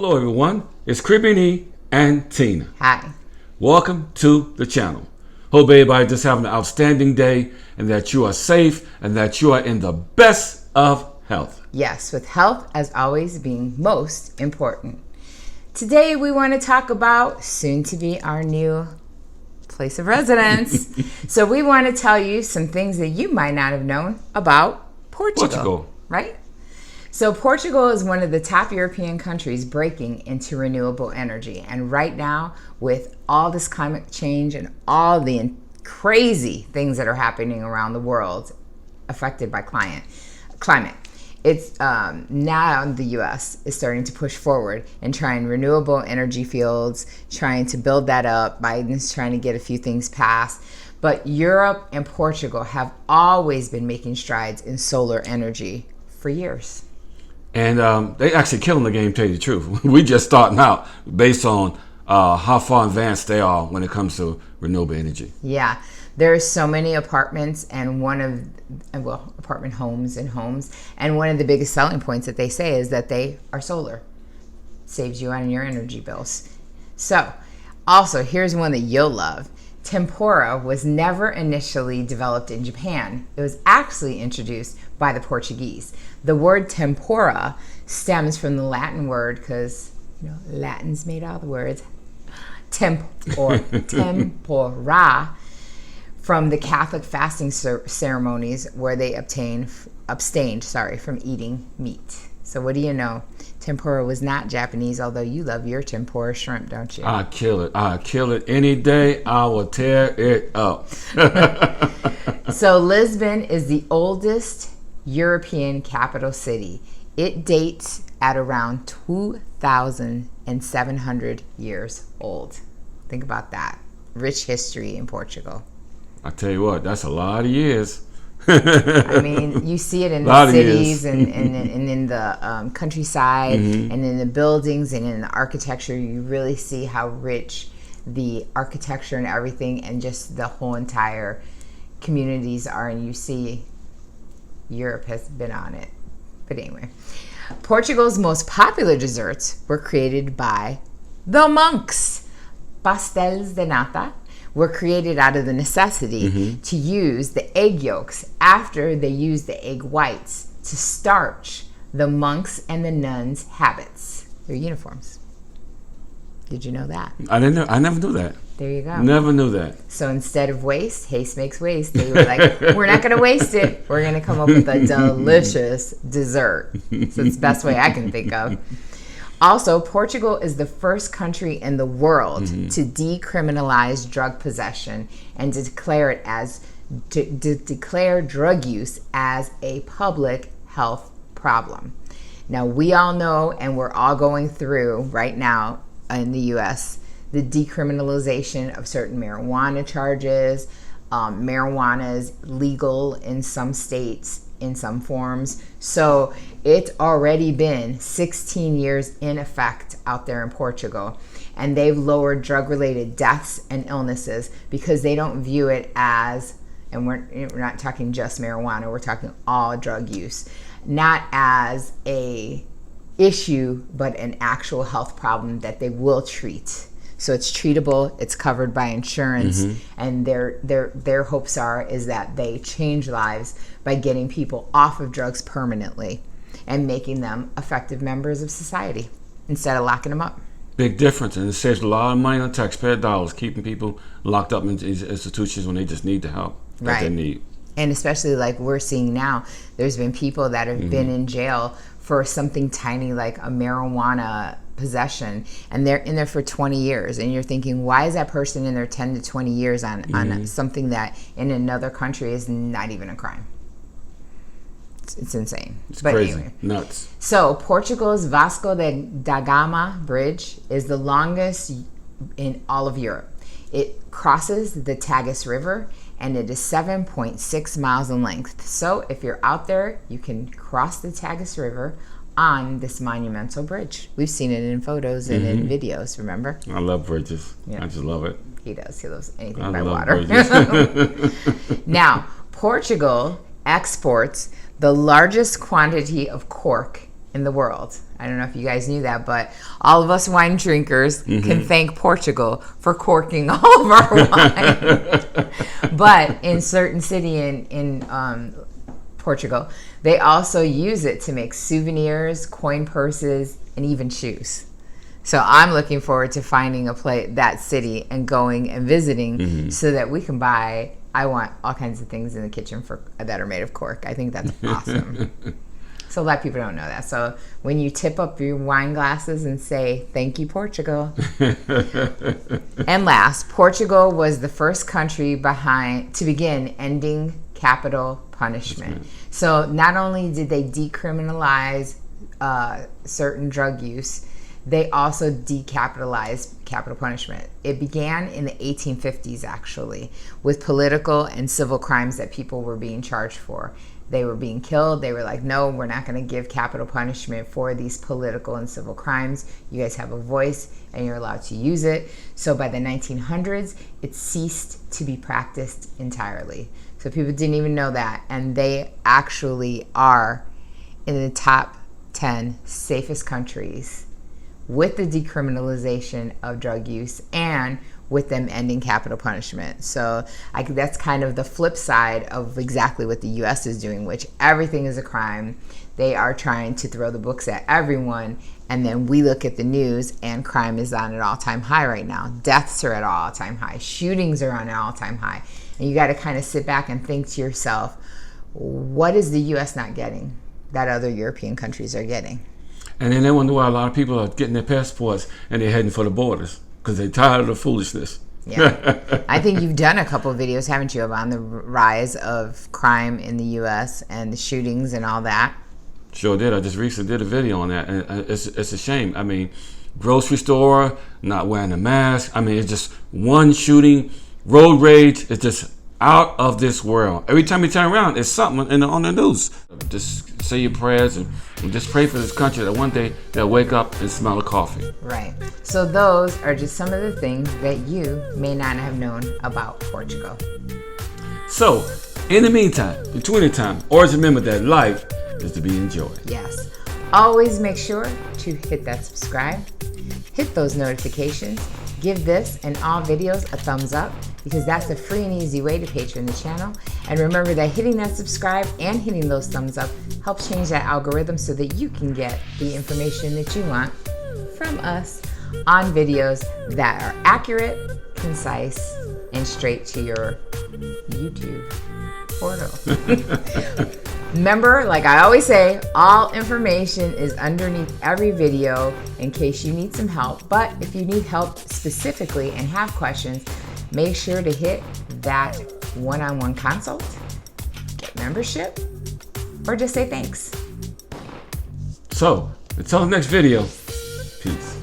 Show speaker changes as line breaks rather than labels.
Hello everyone, it's Cribini and Tina.
Hi.
Welcome to the channel. Hope everybody just having an outstanding day and that you are safe and that you are in the best of health.
Yes, with health as always being most important. Today we want to talk about soon to be our new place of residence. So we want to tell you some things that you might not have known about Portugal. Right? So Portugal is one of the top European countries breaking into renewable energy. And right now, with all this climate change and all the crazy things that are happening around the world affected by climate, it's now the U.S. is starting to push forward and trying renewable energy fields, trying to build that up. Biden's trying to get a few things passed. But Europe and Portugal have always been making strides in solar energy for years.
And they actually killing the game, tell you the truth. We just starting out based on how far advanced they are when it comes to renewable energy.
Yeah, there's so many apartments and apartment homes. And one of the biggest selling points that they say is that they are solar. Saves you on your energy bills. So, also, here's one that you'll love. Tempura was never initially developed in Japan. It was actually introduced by the Portuguese. The word tempura stems from the Latin word, because Latin's made all the words, tempora, from the Catholic fasting ceremonies where they abstained from eating meat. So what do you know? Tempura was not Japanese, although you love your tempura shrimp, don't you?
I kill it any day. I will tear it up.
So Lisbon is the oldest European capital city. It dates at around 2,700 years old. Think about that. Rich history in Portugal.
I tell you what, that's a lot of years.
I mean, you see it in the cities and in the countryside, and in the buildings and in the architecture. You really see how rich the architecture and everything and just the whole entire communities are. And you see Europe has been on it. But anyway, Portugal's most popular desserts were created by the monks. Pastéis de nata were created out of the necessity to use the egg yolks after they used the egg whites to starch the monks' and the nuns' habits, their uniforms. Did you know that?
I never knew that.
There you go.
Never knew that.
So instead of waste, haste makes waste. They were like, we're not going to waste it. We're going to come up with a delicious dessert. So it's the best way I can think of. Also, Portugal is the first country in the world to decriminalize drug possession and to declare drug use as a public health problem. Now, we all know, and we're all going through right now in the U.S., the decriminalization of certain marijuana charges. Marijuana is legal in some states, in some forms. So it's already been 16 years in effect out there in Portugal. And they've lowered drug-related deaths and illnesses because they don't view it as, and we're not talking just marijuana, we're talking all drug use, not as a issue, but an actual health problem that they will treat. So it's treatable, it's covered by insurance, and their hopes is that they change lives by getting people off of drugs permanently and making them effective members of society instead of locking them up.
Big difference, and it saves a lot of money on taxpayer dollars, keeping people locked up in these institutions when they just need the help that they need.
And especially like we're seeing now, there's been people that have been in jail for something tiny like a marijuana possession, and they're in there for 20 years, and you're thinking, why is that person in there 10 to 20 years on something that in another country is not even a crime? It's insane.
It's crazy. Anyway. Nuts.
So Portugal's Vasco da Gama Bridge is the longest in all of Europe. It crosses the Tagus River, and it is 7.6 miles in length. So if you're out there, you can cross the Tagus River on this monumental bridge. We've seen it in photos and in videos, remember?
I love bridges. Yeah. I just love it.
He does. He loves anything by water. Now, Portugal exports the largest quantity of cork in the world. I don't know if you guys knew that, but all of us wine drinkers can thank Portugal for corking all of our wine. But in certain city in Portugal, they also use it to make souvenirs, coin purses, and even shoes. So I'm looking forward to finding that city and going and visiting so that we can buy. I want all kinds of things in the kitchen that are made of cork. I think that's awesome. So a lot of people don't know that. So when you tip up your wine glasses and say, thank you, Portugal. And last, Portugal was the first country to begin ending capital punishment. So not only did they decriminalize certain drug use, they also decapitalized capital punishment. It began in the 1850s, actually, with political and civil crimes that people were being charged for. They were being killed. They were like, no, we're not going to give capital punishment for these political and civil crimes. You guys have a voice and you're allowed to use it. So by the 1900s, it ceased to be practiced entirely. So people didn't even know that. And they actually are in the top 10 safest countries with the decriminalization of drug use and with them ending capital punishment. So that's kind of the flip side of exactly what the U.S. is doing, which everything is a crime. They are trying to throw the books at everyone, and then we look at the news and crime is on an all-time high right now. Deaths are at an all-time high. Shootings are on an all-time high. And you got to kind of sit back and think to yourself, what is the U.S. not getting that other European countries are getting?
And then they wonder why a lot of people are getting their passports and they're heading for the borders because they're tired of the foolishness.
Yeah. I think you've done a couple of videos, haven't you, on the rise of crime in the U.S. and the shootings and all that?
Sure did. I just recently did a video on that. And it's a shame. I mean, grocery store, not wearing a mask. I mean, it's just one shooting, road rage. It's just out of this world. Every time you turn around, it's something on the news. Just say your prayers and just pray for this country that one day they'll wake up and smell the coffee.
Right. So those are just some of the things that you may not have known about Portugal.
So, in the meantime, between the time, always remember that life is to be enjoyed.
Yes. Always make sure to hit that subscribe, hit those notifications, give this and all videos a thumbs up, because that's a free and easy way to patron the channel. And remember that hitting that subscribe and hitting those thumbs up helps change that algorithm so that you can get the information that you want from us on videos that are accurate, concise, and straight to your YouTube portal. Remember, like I always say, all information is underneath every video in case you need some help. But if you need help specifically and have questions, make sure to hit that one-on-one consult, get membership, or just say thanks.
So, until the next video, peace.